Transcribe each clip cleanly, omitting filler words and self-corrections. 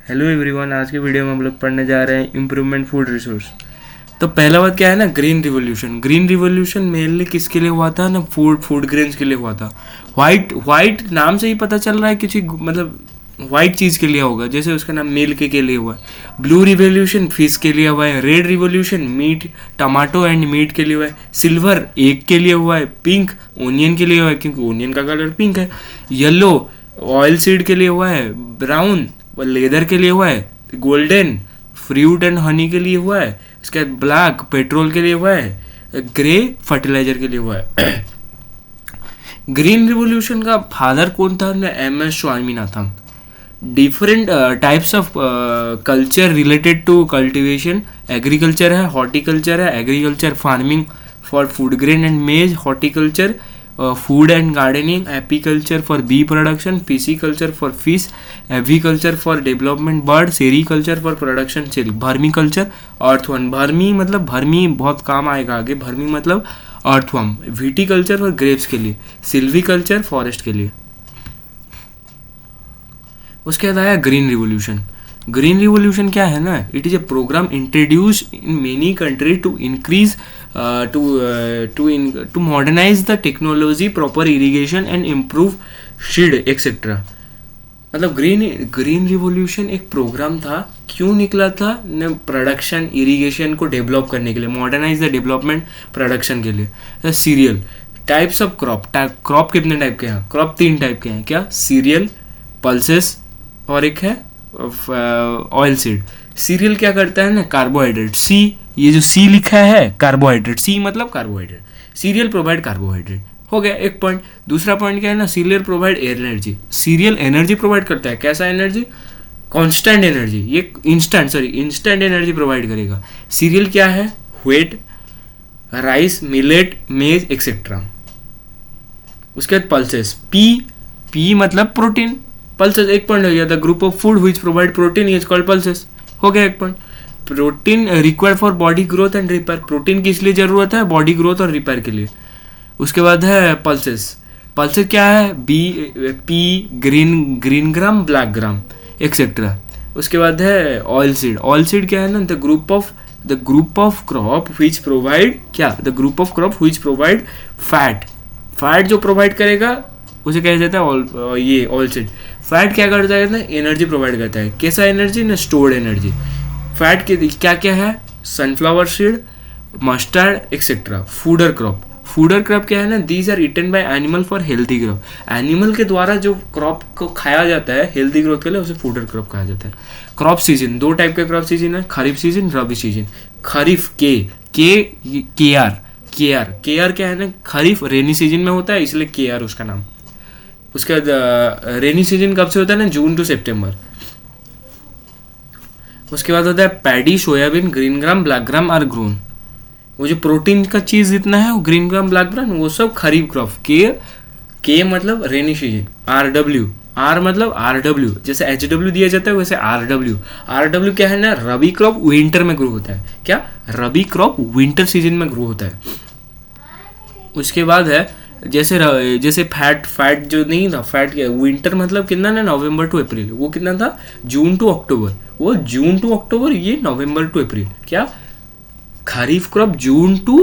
Hello everyone, आज के video में हम लोग पढ़ने जा रहे हैं इम्प्रूवमेंट फूड रिसोर्स। तो पहला बात क्या है ना, green revolution. Green revolution mainly किसके लिए हुआ था ना, फूड ग्रेन्स के लिए हुआ था। वाइट नाम से ही पता चल रहा है किसी मतलब वाइट चीज़ के लिए होगा, जैसे उसका नाम मिल्क के लिए हुआ है। ब्लू रिवोल्यूशन फिश के लिए हुआ है। Red revolution meat, tomato and meat के लिए हुआ है। सिल्वर एग के लिए हुआ है। पिंक ओनियन के लिए हुआ है क्योंकि ओनियन का कलर पिंक है। येलो ऑयल सीड के लिए हुआ है। ब्राउन लेदर के लिए हुआ है। गोल्डन फ्रूट एंड हनी के लिए हुआ है। इसके बाद ब्लैक पेट्रोल के लिए हुआ है। ग्रे फर्टिलाइजर के लिए हुआ है। ग्रीन रिवोल्यूशन का फादर कौन था? MS Swaminathan. Different types of culture related to cultivation. Agriculture है, हॉर्टिकल्चर है। Agriculture farming for food grain and maize. Horticulture food and gardening. Apiculture for bee production. Pisciculture for fish. Aviculture for development bird. Sericulture for production silk. Vermiculture earthworm. भर्मी मतलब भर्मी बहुत काम आएगा आगे। भर्मी मतलब earthworm. Viticulture for grapes के लिए। Silviculture forest के लिए। उसके बाद आया ग्रीन रिवोल्यूशन। ग्रीन रिवोल्यूशन क्या है ना, it is a programme introduce in many country to increase to modernize the technology, proper irrigation and improve seed etcetera. मतलब ग्रीन रिवोल्यूशन एक प्रोग्राम था। क्यों निकला था न, प्रोडक्शन इरीगेशन को डेवलप करने के लिए, मॉडर्नाइज द डेवलपमेंट प्रोडक्शन के लिए। सीरियल टाइप्स ऑफ क्रॉप कितने टाइप के हैं? क्रॉप 3 टाइप के हैं। क्या? सीरियल, पल्सेस और एक है ऑयल सीड। सीरियल क्या करता है ना, कार्बोहाइड्रेट। सी, ये जो सी लिखा है कार्बोहाइड्रेट, सी मतलब कार्बोहाइड्रेट। सीरियल प्रोवाइड कार्बोहाइड्रेट, हो गया एक पॉइंट। दूसरा पॉइंट क्या है ना, serial provide energy. Serial energy provide करता है। कैसा एनर्जी? Constant energy. ये इंस्टेंट एनर्जी प्रोवाइड करेगा। सीरियल क्या है? व्हीट, राइस, मिलेट, मेज एक्सेट्रा। उसके बाद पल्सेस। पी मतलब प्रोटीन। पल्सेस एक पॉइंट हो गया था। Group of food which provide protein is called pulses, हो गया एक point. Protein required for body growth and repair. Protein किस लिए जरूरत है? बॉडी ग्रोथ और रिपेयर के लिए। उसके बाद है पल्सेस। पल्सेस क्या है? पी, ग्रीन ग्राम, ब्लैक ग्राम एक्सेट्रा। उसके बाद है ऑयल सीड। ऑयल सीड क्या है ना, the group of crop which provide क्या, the group of crop which provide fat जो प्रोवाइड करेगा उसे कहा जाता है ये ऑयल सीड। फैट क्या करता है ना, एनर्जी प्रोवाइड करता है। कैसा एनर्जी ना, स्टोर्ड एनर्जी। फैट के क्या क्या है? Sunflower seed, mustard etcetera. Fodder crop क्या है ना, these are eaten by animal for healthy growth. Animal के द्वारा जो क्रॉप को खाया जाता है हेल्थी ग्रोथ के लिए, उसे फूडर क्रॉप कहा जाता है। क्रॉप सीजन 2 टाइप के क्रॉप सीजन है, खरीफ सीजन, रबी सीजन। खरीफ केआर क्या है ना, खरीफ रेनी सीजन में होता है इसलिए केआर उसका नाम। उसके बाद रेनी सीजन कब से होता है ना, जून टू सितंबर। उसके बाद होता है paddy, soybean, green gram, black gram are grown. वो जो प्रोटीन का चीज जितना है वो ग्रीन ग्राम, ब्लैक ग्राम, वो सब खरीफ क्रॉप। के मतलब रेनी सीजन। आर मतलब RW, जैसे HW दिया जाता है वैसे RW क्या है ना, रबी क्रॉप विंटर में ग्रो होता है। क्या? रबी क्रॉप विंटर सीजन में ग्रो होता है। उसके बाद है जैसे फैट जो नहीं था, फैट क्या विंटर मतलब कितना ना, नवंबर टू अप्रैल। वो कितना था? जून टू अक्टूबर। ये नवंबर टू अप्रैल। क्या? खरीफ क्रॉप जून टू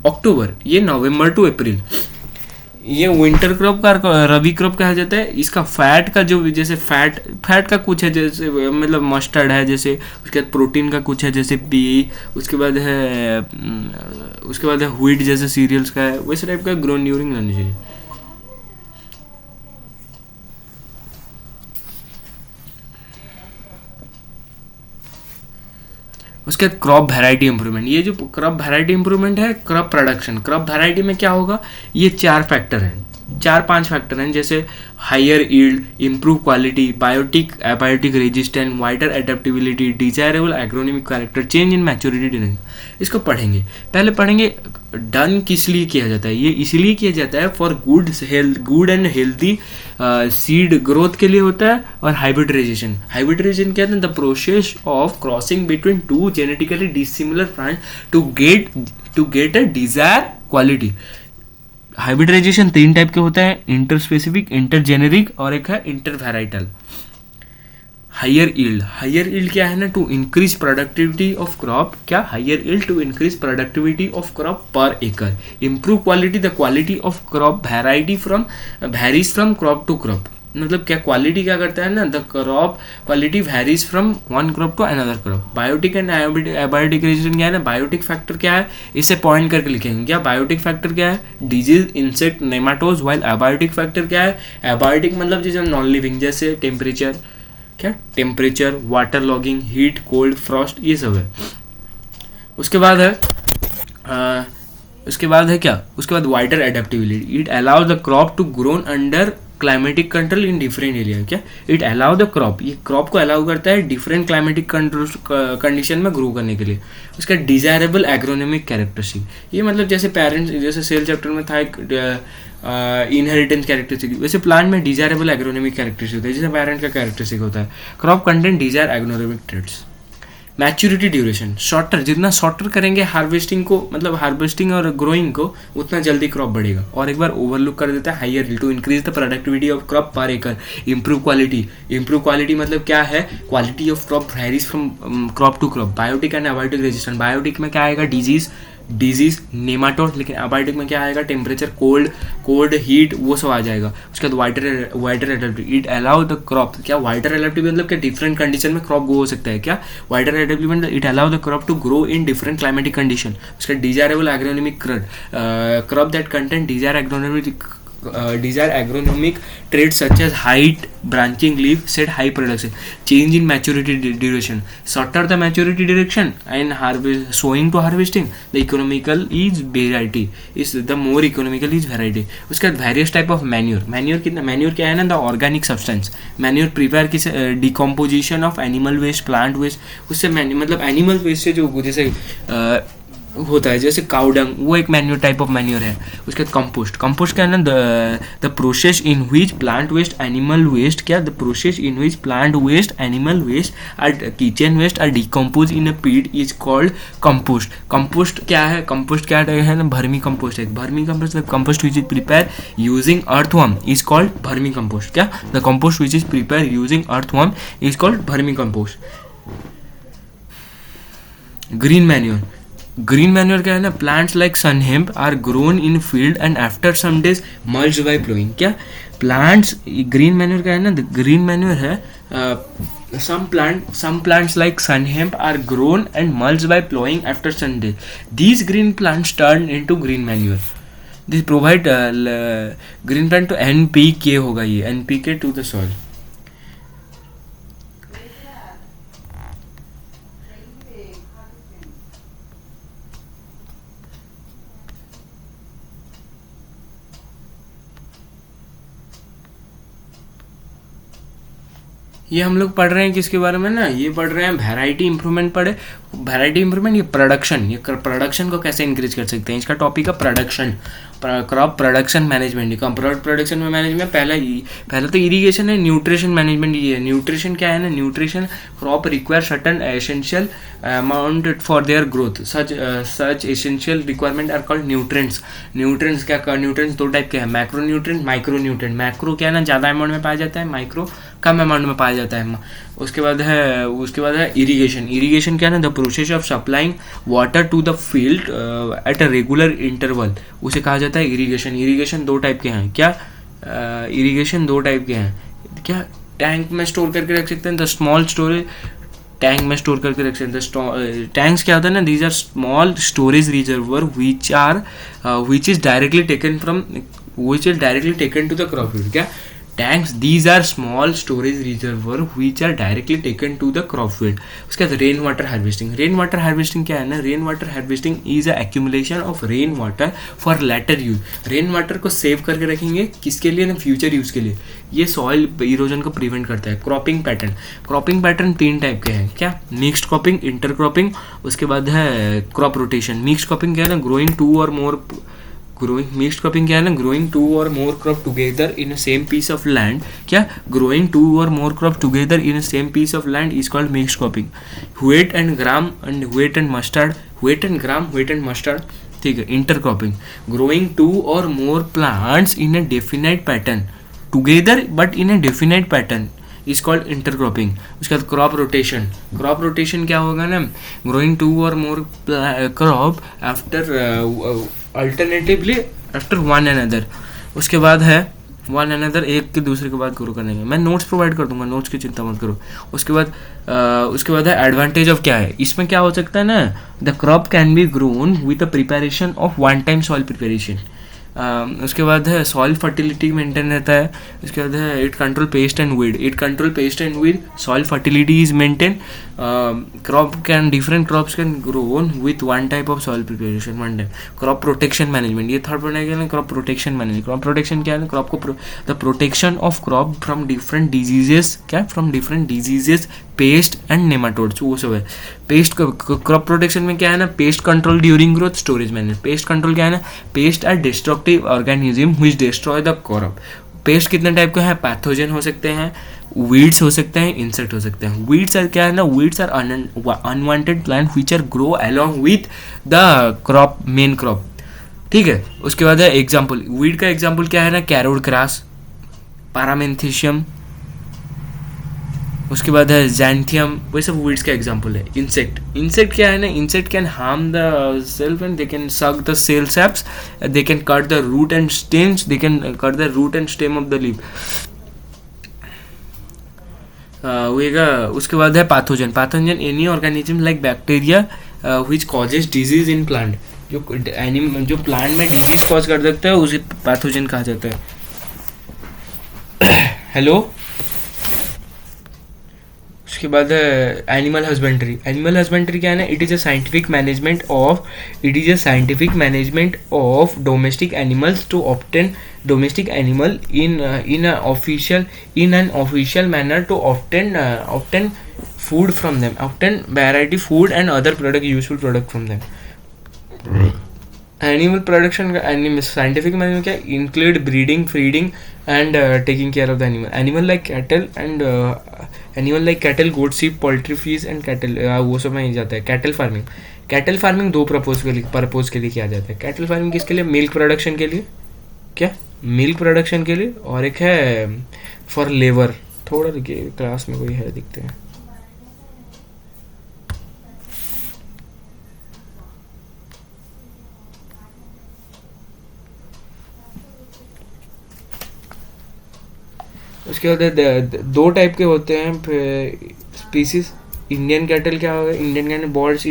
अक्टूबर, ये नवंबर टू अप्रैल। ये विंटर क्रॉप का रबी क्रॉप कहा जाता है। इसका फैट का जो, जैसे फैट का कुछ है, जैसे मतलब मस्टर्ड है, जैसे उसके बाद प्रोटीन का कुछ है जैसे पी। उसके बाद है व्हीट जैसे सीरियल्स का है, वैसे टाइप का ग्रोन ड्यूरिंग रनी चाहिए। उसके बाद क्रॉप वैरायटी इंप्रूवमेंट। ये जो क्रॉप वैरायटी इंप्रूवमेंट है, क्रॉप प्रोडक्शन। क्रॉप वैरायटी में क्या होगा, ये 4-5 फैक्टर हैं, जैसे higher yield, improve quality, biotic abiotic resistant, wider adaptability, desirable agronomic character, change in maturity. इसको पढ़ेंगे। पहले पढ़ेंगे डन किस लिए किया जाता है। ये इसलिए किया जाता है for good and healthy seed growth के लिए होता है। और हाइब्रिडाइजेशन क्या है, the process of crossing between 2 genetically dissimilar plant to get a desire quality. Hybridization 3 type के होता है, इंटरस्पेसिफिक, इंटरजेनेरिक और एक है इंटरवैराइटल। हायर यील्ड क्या है ना, to increase productivity of crop, क्या higher yield to increase productivity of crop per एकड़, improve quality, the quality of crop varies from crop to crop, मतलब क्या क्वालिटी क्या करता है ना, the crop quality varies from one crop to another crop. Biotic and abiotic resistance क्या है ना, बायोटिक फैक्टर क्या है, इसे पॉइंट करके लिखेंगे, क्या बायोटिक फैक्टर क्या है, disease, insect, nematodes, while abiotic factor क्या है, एबायोटिक मतलब जैसे नॉन लिविंग, जैसे टेम्परेचर, क्या temperature, water logging, heat, cold, frost, ये सब है। उसके बाद है क्या, उसके बाद wider adaptability, it allow the crop to grown under climatic control in different area, क्या इट अलाउ द क्रॉप, ये क्रॉप को अलाउ करता है डिफरेंट क्लाइमेटिक कंडीशन में ग्रो करने के लिए। उसका डिजायरेबल एग्रोनॉमिक कैरेक्टरिस्टिक, ये मतलब जैसे पेरेंट्स, जैसे सेल चैप्टर में था एक इनहेरिटेंस कैरेक्टरिस्टिक, वैसे प्लांट में डिजायरेबल एग्रोनॉमिक कैरेक्टरिस्टिक होता है, जैसे पेरेंट का कैरेक्टरिस्टिक होता है। Crop content desire agronomic traits. Maturity duration, shorter, जितना शॉर्टर करेंगे हार्वेस्टिंग को, मतलब हार्वेस्टिंग और ग्रोइंग को, उतना जल्दी क्रॉप बढ़ेगा। और एक बार ओवरलुक कर देता है higher yield to increase the productivity of crop per acre, improve quality मतलब क्या है, quality of crop varies from crop to crop. Biotic and abiotic resistance, biotic में क्या आएगा, डिजीज, नेमाटोड, लेकिन एबायोटिक में क्या आएगा, टेम्परेचर, कोल्ड, हीट, वो सब आ जाएगा। उसके बाद wider adaptive, it allow the crop, क्या वाइडर एडेप्टिव मतलब क्या डिफरेंट कंडीशन में क्रॉप ग्रो हो सकता है, क्या वाइडर एडेप्टिव मतलब it allow the crop to grow in different climatic condition. उसका desirable agronomic crop that content desired agronomic traits such as height, branching leaf, set high production, change in maturity duration, shorter the maturity duration and sowing to harvesting, the economical is variety, is the more economical is variety। उसके बाद various type of manure क्या है ना, the organic substance, manure prepare किस decomposition of animal waste, plant waste, उससे मतलब animal waste से जो जैसे होता है, जैसे काउडंग, वो एक मैन्योर टाइप ऑफ मैन्योर है। उसके बाद कंपोस्ट क्या है ना, the process in which plant waste, animal waste, क्या the process in which plant waste, animal waste और kitchen waste are decompose in a pit is called compost. Compost क्या है ना, भर्मी कंपोस्ट है। Vermicompost which is prepare using earthworm is called vermicompost. क्या the compost which is prepare using earthworm is called vermicompost. Green manure क्या है ना, plants like sun hemp are grown in field and after some days mulched by ploughing. क्या plants, green manure क्या है ना, green manure है some plants like sun hemp are grown and mulched by plowing after some days. These green plants turn into green manure. This provide green plant to NPK होगा, ये NPK to the soil. ये हम लोग पढ़ रहे हैं किसके बारे में ना, ये पढ़ रहे हैं वैरायटी इंप्रूवमेंट पढ़े। वैरायटी इंप्रूवमेंट, ये प्रोडक्शन को कैसे इंक्रीज कर सकते हैं, इसका टॉपिक है production, crop production management. Crop production में मैनेजमेंट पहला तो इरिगेशन है, न्यूट्रिशन मैनेजमेंट ये है। न्यूट्रिशन क्या है ना, nutrition crop require certain essential amount for their growth, such essential requirement are called nutrients. Nutrients दो टाइप के हैं, macro nutrient, micro nutrient. Macro क्या है ना, ज़्यादा अमाउंट में पाया जाता है, माइक्रो कम अमाउंट में पाया जाता है। उसके बाद है इरिगेशन क्या है ना, the process of supplying water to the field at a regular interval, उसे कहा जाता है इरिगेशन। इरिगेशन दो टाइप के हैं, क्या क्या टैंक में स्टोर करके रख सकते हैं, द स्मॉल स्टोरेज, टैंक में स्टोर करके रख सकते हैं। टैंक्स क्या होता है ना, these are small storage reservoir which is directly taken to the crop field. क्या tanks, these are small storage reservoir which are directly taken to the crop field। उसके बाद रेन वाटर हार्वेस्टिंग क्या है ना, rain water harvesting is a accumulation of rain water for later use. Rain water को save करके रखेंगे किसके लिए ना, फ्यूचर यूज के लिए। ये सॉइल इरोजन को प्रिवेंट करता है। क्रॉपिंग पैटर्न 3 टाइप के हैं, क्या मिक्स्ड क्रॉपिंग, इंटर क्रॉपिंग, उसके बाद है क्रॉप रोटेशन। मिक्स्ड क्रॉपिंग क्या है ना, ग्रोइंग टू और more crop together in same piece of land. क्या growing 2 or more crop together in a same piece of land is called mixed cropping। wheat and mustard, ठीक है। Inter cropping, growing 2 or more plants in a definite pattern together but in a definite pattern is called intercropping. उसके बाद crop rotation. Crop rotation क्या होगा ना, growing 2 or more crop after alternatively after one another. उसके बाद है one another, एक के दूसरे के बाद ग्रो करने में. मैं नोट्स प्रोवाइड कर दूंगा, नोट्स की चिंता मत करो. उसके बाद है एडवांटेज ऑफ क्या है इसमें. क्या हो सकता है ना, the crop can be grown with the preparation of one time soil preparation. उसके बाद है सॉइल फर्टिलिटी मेंटेन रहता है. उसके बाद है it control pest and weed. It control pest and weed. Soil fertility is maintain. Crop can different crops can grown with one type of soil preparation one time. Crop protection management, ये third point है. Crop protection management. Crop protection क्या है, crop को the protection of crop from different diseases. क्या, from different diseases, pest and nematodes, वो सब है. Paste crop protection में क्या है ना, pest control during growth, storage management. Pest control क्या है ना, pest are destructive organism which destroy the crop. Pest कितने टाइप के हैं, पैथोजन हो सकते हैं, वीड्स हो सकते हैं, इंसेक्ट हो सकते हैं. वीड्स आर क्या है ना, weeds are unwanted plant which are grow along with the crop, main crop. ठीक है. उसके बाद है एग्जाम्पल. वीड का एग्जाम्पल क्या है ना, कैरोट ग्रास, पारामेंथिशियम. उसके बाद है जैंथियम. वही सब वीड्स का एग्जाम्पल है. इंसेक्ट क्या है ना, insect can harm the self and they can suck the cell saps. They can cut the root and stems. They can cut the root and stem of the leaf. उसके बाद है pathogen. Any organism like bacteria which causes disease in plant. जो plant में disease cause कर सकता है उसे pathogen कहा जाता है. हेलो. उसके बाद है एनिमल हस्बेंड्री. एनिमल हस्बेंड्री क्या है ना, it is a scientific management of domestic animals to obtain domestic animal in an official manner to obtain food from them, obtain variety food and other useful product from them. Animal production, scientific management क्या include breeding, feeding and taking care of the animal like cattle, goat, sheep, poultry, fish and cattle. वो सब में जाता है. Cattle farming दो purpose के लिए किया जाता है. कैटल फार्मिंग किसके लिए, मिल्क प्रोडक्शन के लिए. क्या, मिल्क प्रोडक्शन के लिए. और एक है फॉर लेबर. थोड़ा देखिए क्लास में कोई है, दिखते हैं. उसके बाद दो टाइप के होते हैं स्पीसीज. इंडियन कैटल क्या होगा, इंडियन कैटल बॉस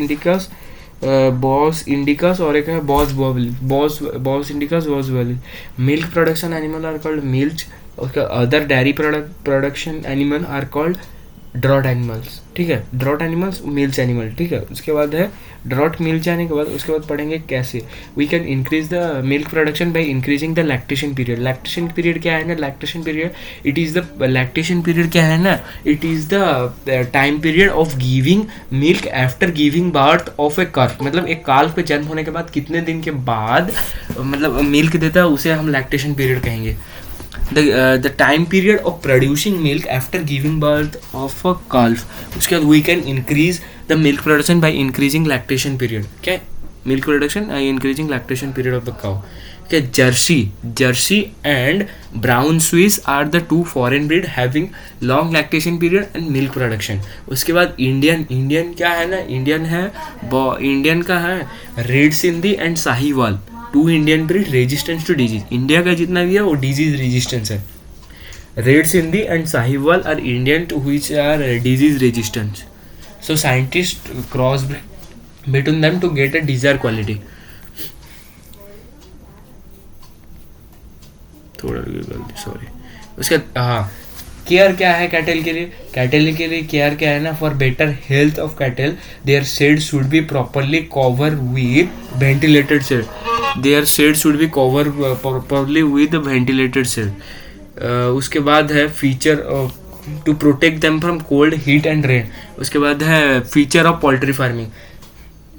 इंडिकस और एक है Bos indicus Bos valley. Milk production animal are called milch. उसका other dairy production animal are called draught animals. ठीक है, ड्रॉट एनिमल्स, मिल्च एनिमल. ठीक है. उसके बाद है ड्रॉट मिल्च आने के बाद उसके बाद पढ़ेंगे कैसे we can increase the milk production by increasing the lactation period. Lactation period क्या है ना, lactation period it is the lactation period क्या है ना, it is the time period of giving milk after giving birth of a calf. मतलब एक काल्फ पे जन्म होने के बाद कितने दिन के बाद मतलब मिल्क देता है, उसे हम लैक्टेशन पीरियड कहेंगे. The time period of producing milk after giving birth of a calf. उसके बाद we can increase the milk production by increasing lactation period. क्या milk production by increasing lactation period of the cow. क्या, Jersey and Brown Swiss are the two foreign breed having long lactation period and milk production. उसके बाद Indian क्या है ना, Indian का है Red Sindhi and Sahiwal. Two Indian breed resistance to disease. India का जितना भी है वो डिजीज रेजिस्टेंस है. Red Sindhi and Sahiwal are Indian two which are disease resistance. So scientist cross between them to get a desire quality. थोड़ा गलती, sorry. उसका हाँ, केयर क्या है कैटल के लिए. कैटल के लिए केयर क्या है ना, for better health of cattle their shed should be properly cover with ventilated shed. Their shade should be covered properly with ventilated shade. उसके बाद है feature to protect them from cold, heat and rain. उसके बाद है feature of poultry farming.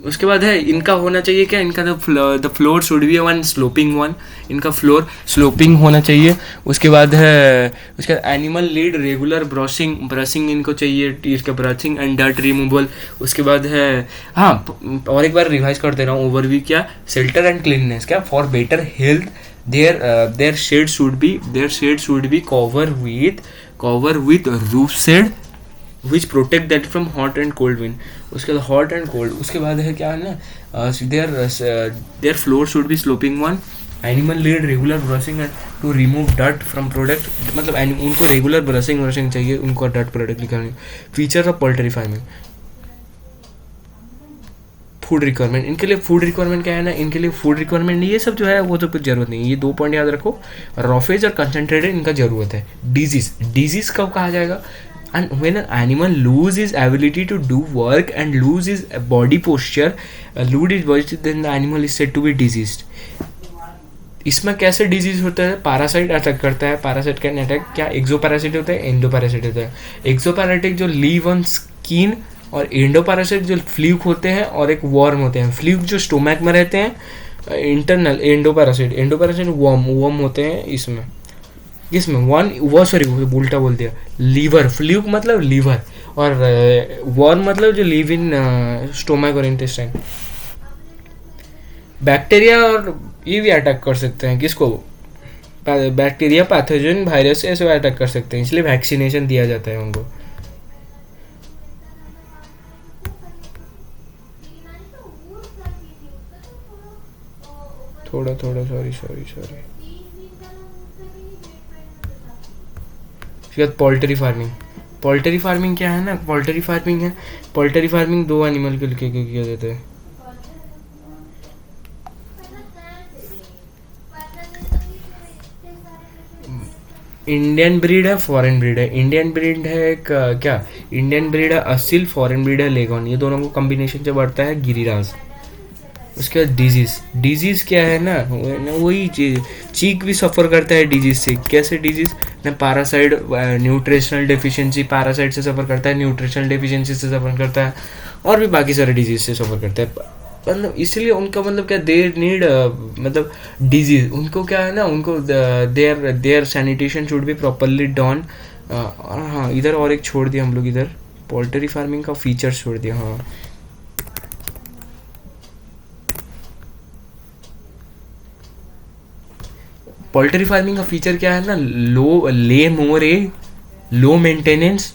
उसके बाद है इनका होना चाहिए क्या, इनका the floor should B one sloping one. इनका फ्लोर स्लोपिंग होना चाहिए. उसके बाद है उसके एनिमल लीड रेगुलर ब्रशिंग इनको चाहिए, इसका ब्रशिंग एंड डर्ट रिमूवल. उसके बाद है हाँ, और एक बार रिवाइज कर दे रहा हूँ ओवरव्यू. क्या, शेल्टर एंड क्लीननेस. क्या, for better health their shade should be covered with cover with roof shed which protect that from hot and cold wind. उसके बाद हॉट एंड कोल्ड, उसके बाद है क्या है ना, their floor should be sloping one. Animal lead regular brushing and to remove dirt from product. मतलब उनको रेगुलर ब्रशिंग चाहिए, उनको डर्ट प्रोडक्ट निकालने. Feature of poultry farming. Food requirement, इनके लिए फूड रिक्वायरमेंट क्या है ना, इनके लिए फूड रिक्वायरमेंट ये सब जो है वो तो कुछ जरूरत नहीं है. ये 2 पॉइंट याद रखो. रॉफेज और कंसनट्रेटेड इनका जरूरत है. डिजीज कब कहा जाएगा? And when an animal lose his ability to do work and lose his body posture, lose his body, then the animal is said to be diseased. इसमें कैसे डिजीज होता है? पैरासाइट अटैक करता है. पैरासाइट कैन अटैक, क्या एक्सो parasite होता है, endo parasite होता है. एक्सो पैरासाइट जो लीव ऑन स्किन, और एंडो पैरासाइट जो फ्लूक होते हैं और एक वर्म होते हैं. फ्लूक जो स्टोमैक में रहते हैं, इंटरनल. एंडो पैरासाइट वर्म होते हैं इसमें सॉरी उल्टा बोल दिया. लीवर, फ्लूक मतलब लीवर, और वर्म मतलब जो लिव इन स्टोमक और इंटेस्टाइन. बैक्टीरिया और ये भी अटैक कर सकते हैं. किसको? बैक्टीरिया, पैथोजन, वायरस ऐसे अटैक कर सकते हैं, इसलिए वैक्सीनेशन दिया जाता है उनको. थोड़ा सॉरी. उसके बाद पोल्ट्री फार्मिंग क्या है ना, पोल्ट्री फार्मिंग 2 एनिमल के लिए किया जाता है. इंडियन ब्रीड है, फॉरेन ब्रीड है. इंडियन ब्रीड है क्या, इंडियन ब्रीड है असील, फॉरेन ब्रीड है लेगॉन. ये दोनों को कॉम्बिनेशन से बढ़ता है गिरिराज. उसके बाद डिजीज क्या है ना, वही चीक भी सफ़र करता है डिजीज से. कैसे डिजीज ना, पैरासाइट, न्यूट्रिशनल डेफिशिएंसी पैरासाइट से सफ़र करता है, न्यूट्रिशनल डेफिशिएंसी से सफ़र करता है, और भी बाकी सारे डिजीज से सफ़र करता है. मतलब इसलिए उनका मतलब क्या, देयर नीड मतलब डिजीज, उनको क्या है ना, उनको their sanitation should be properly done. हाँ, इधर और एक छोड़ दिया हम लोग, इधर पोल्ट्री फार्मिंग का फीचर्स छोड़ दिया. हाँ, पोल्ट्री फार्मिंग का फीचर क्या है ना, low maintenance,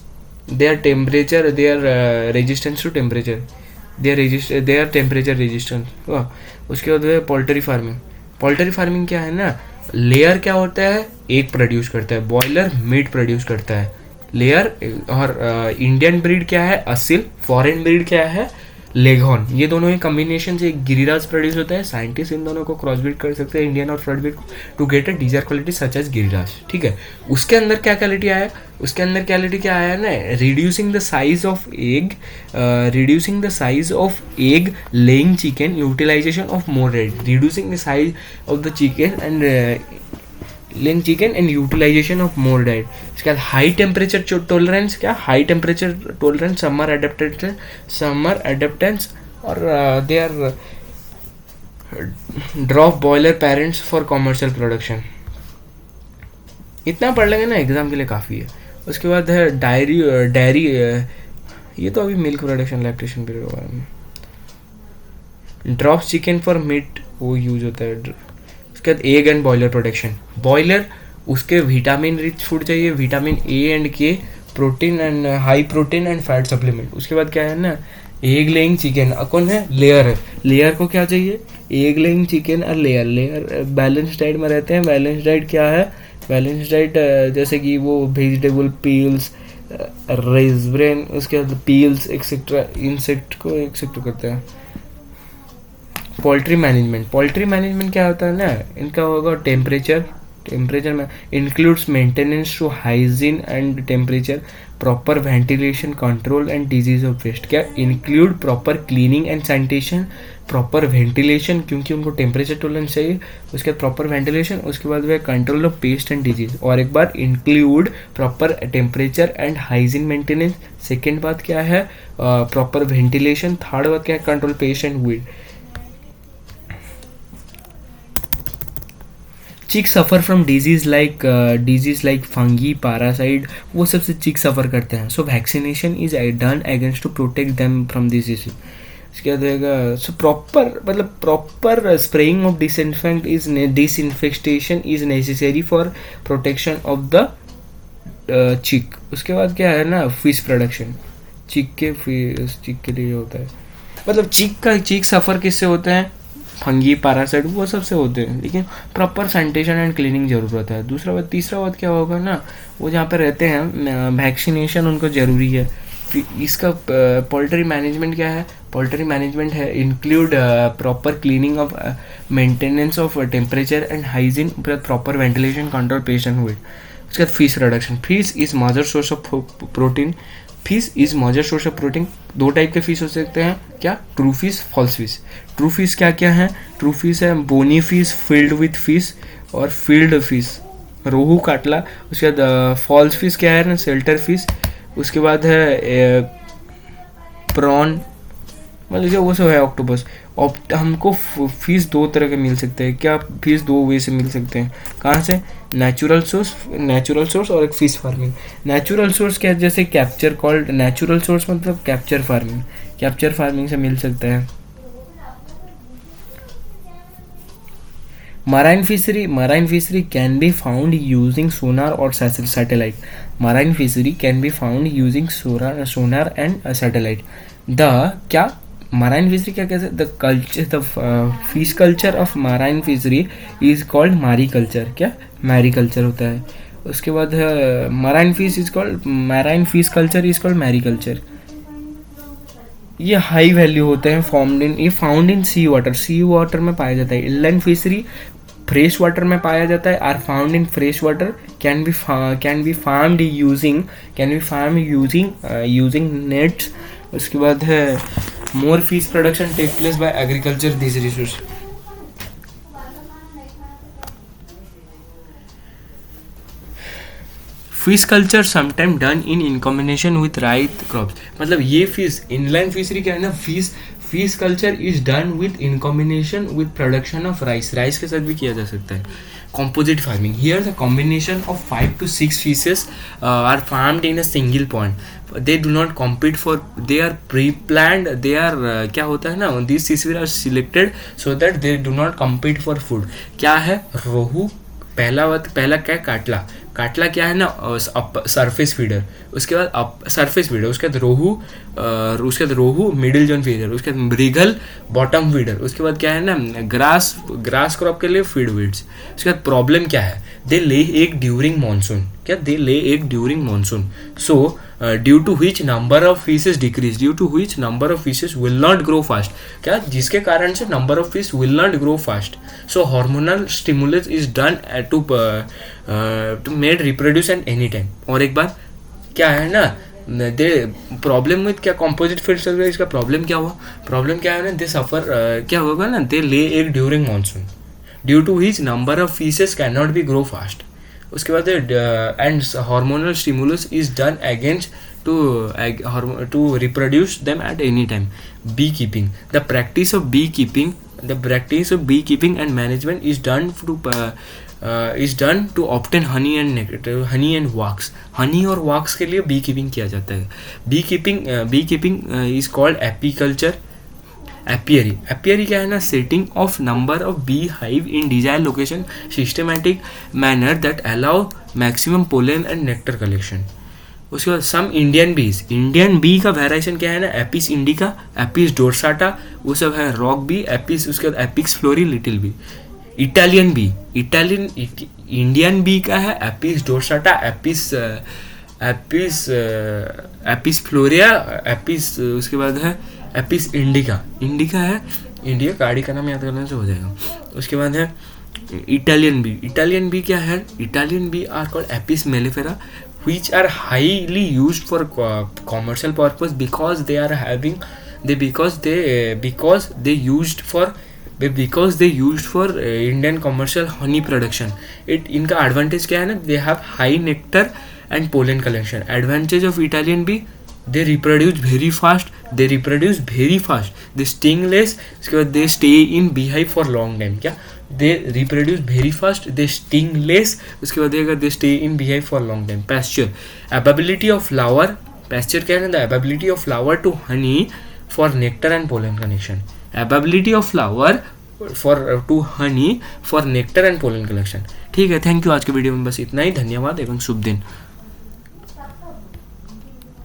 their temperature, their resistance to temperature, their temperature resistance. उसके बाद है पोल्ट्री फार्मिंग क्या है ना, लेयर क्या होता है, एग प्रोड्यूस करता है. बॉयलर मीट प्रोड्यूस करता है, लेयर. और इंडियन ब्रीड क्या है, असील. फॉरेन ब्रीड क्या है, लेगहॉर्न. ये दोनों ही कॉम्बिनेशन से एक गिरिराज प्रोड्यूस होता है. साइंटिस्ट इन दोनों को क्रॉस ब्रीड कर सकते हैं, इंडियन और flood breed, to get a desire quality such as Giriraj. ठीक है. उसके अंदर क्या क्वालिटी आया ना, reducing the size of egg laying chicken, utilization of more red. Reducing the size of the chicken and utilization of more diet. इसके बाद high temperature tolerance, summer adaptance, और they are drop broiler parents for commercial production. इतना पढ़ लेंगे ना, exam के लिए काफ़ी है. उसके बाद है डायरी, ये तो अभी मिल्क प्रोडक्शन, लैक्टेशन पीरियड के बारे में. ड्रॉप चिकन फॉर मीट वो यूज होता है. उसके बाद egg and boiler production. Boiler, उसके विटामिन रिच फूड चाहिए, विटामिन ए एंड के, protein and high protein and fat supplement. उसके बाद क्या है ना, एग लेइंग चिकन. कौन है, लेयर है. लेयर को क्या चाहिए, एग लेइंग चिकन और लेयर बैलेंस डाइट में रहते हैं. बैलेंस डाइट क्या है, बैलेंस डाइट जैसे कि वो वेजिटेबल पील्स, राइस ब्रेन, उसके बाद पील्स एक्सेट्रा, इंसेक्ट को एक्सेप्ट करते हैं. पोल्ट्री मैनेजमेंट क्या होता है ना, इनका होगा टेम्परेचर में includes maintenance to hygiene and temperature, proper ventilation control and disease of waste. क्या include proper cleaning and sanitation, proper ventilation क्योंकि उनको टेम्परेचर टॉलरेंस चाहिए. उसके बाद प्रॉपर वेंटिलेशन, उसके बाद वह control of pest and disease. और एक बार include proper temperature and hygiene maintenance. Second बात क्या है, प्रॉपर वेंटिलेशन. थर्ड बात क्या है, control pest and weed. Chick suffer from disease like fungi, parasite, वो सबसे चिक सफ़र करते हैं. So vaccination is done against to protect them from this disease. इसके बाद रहेगा, so proper spraying of disinfection is necessary for protection of the chick, उसके बाद क्या है ना फिश प्रोडक्शन, चिक के लिए होता है, मतलब चीक सफ़र किससे होते हैं, फंगी पैरासाइट वो सब से होते हैं, लेकिन प्रॉपर सैनिटेशन एंड क्लीनिंग ज़रूरत है। दूसरा बात, तीसरा बात क्या होगा ना, वो जहाँ पे रहते हैं वैक्सीनेशन उनको ज़रूरी है। इसका पोल्ट्री मैनेजमेंट क्या है, पोल्ट्री मैनेजमेंट है include proper cleaning of maintenance of temperature and hygiene, proper ventilation, control patient weight. उसके बाद fish production, fish is major source of protein, fish is major source of protein. दो type के fish हो सकते हैं, क्या, true fish, false fish. True fish क्या क्या है, ट्रू फिश है bony fish filled with fish और फील्ड फिश, रोहू काटला। उसके बाद फॉल्स फिश क्या है ना, शेल्टर फिश। उसके बाद है प्रॉन, मतलब जो वो सब है ऑक्टोपस। हमको फिश दो तरह के मिल सकते हैं, क्या, फिश दो वे से मिल सकते हैं, कहाँ से, नेचुरल सोर्स और एक फिश फार्मिंग। नेचुरल सोर्स क्या है, जैसे कैप्चर कॉल्ड नेचुरल सोर्स, मतलब कैप्चर फार्मिंग से मिल सकता है। Marine fishery can be found using sonar or satellite. Marine fishery can be found using sonar and satellite. Marine fishery क्या कहते हैं, the fish culture of marine fishery is called mariculture. क्या, mariculture होता है। उसके बाद marine fish culture is called mariculture. ये high value होते हैं, फाउंड इन सी वाटर में पाया जाता है। इनलैंड फिशरी फ्रेश वाटर में पाया जाता है, are found in fresh water, can be farmed using nets. उसके बाद है more fish production take place by agriculture this resource. Fish culture sometime done in combination with rice crops, मतलब ये fish inline fishery क्या है ना, fish culture is done with in combination with production of rice के साथ भी किया जा सकता है। composite farming, here the combination of 5 to 6 fishes are farmed in a single pond. They do not compete for, they are pre-planned, they are क्या होता है ना, these fishes are selected so that they do not compete for food. क्या है, रोहू, पहला क्या है, काटला क्या है ना, सरफेस फीडर, उसके बाद सरफेस फीडर, उसके बाद रोहू मिडिल जोन फीडर, उसके बाद मृगल बॉटम फीडर, उसके बाद क्या है ना ग्रास क्रॉप के लिए फीड वीड्स। उसके बाद प्रॉब्लम क्या है, दे ले एग ड्यूरिंग मानसून, क्या they lay egg during monsoon, so due to which number of fishes decrease, due to which number of fishes will not grow fast, क्या जिसके कारण से number of fish will not grow fast. So hormonal stimulus is done to made reproduce at any time. और एक बात क्या है ना, दे प्रॉब्लम विथ क्या कॉम्पोजिट फीड चल रहा है, इसका प्रॉब्लम क्या हुआ, प्रॉब्लम क्या है ना, दे सफर क्या होगा ना, they lay egg during monsoon due to which number of fishes can not be grow fast. उसके बाद and hormonal stimulus is done against to reproduce them at any time. Bee keeping, the practice of bee keeping and management is done to obtain honey and wax. Honey और wax के लिए bee keeping किया जाता है। Bee keeping is called apiculture. Apiary क्या है ना, setting of number of bee hive in desire location systematic manner that allow maximum pollen and nectar collection. उसके बाद सम इंडियन बी का वेराइजेशन क्या है ना, एपिस इंडिका, एपिस डोरसाटा, वो सब है, रॉक बी, एपिस, उसके बाद Apis florea, little bee. Indian bee का है Apis dorsata, Apis florea, Apis, उसके बाद है एपिस इंडिका है, इंडिया गाड़ी का नाम याद करने से हो जाएगा। उसके बाद है इटालियन बी क्या है, Italian bee are called Apis mellifera which are highly used for commercial purpose because they used for Indian commercial honey production. इनका advantage क्या है ना, they have high nectar and pollen collection. Advantage of Italian bee, they reproduce very fast, they sting less, उसके बाद they stay in beehive for long time, क्या they reproduce very fast, they sting less, उसके बाद they stay in beehive for long time. Pasture, ability of flower, pasture क्या है ना, the ability of flower to honey for nectar and pollen collection. Ability of flower to honey for nectar and pollen collection. ठीक है, thank you. आज के video में बस इतना ही, धन्यवाद एवं शुभ दिन।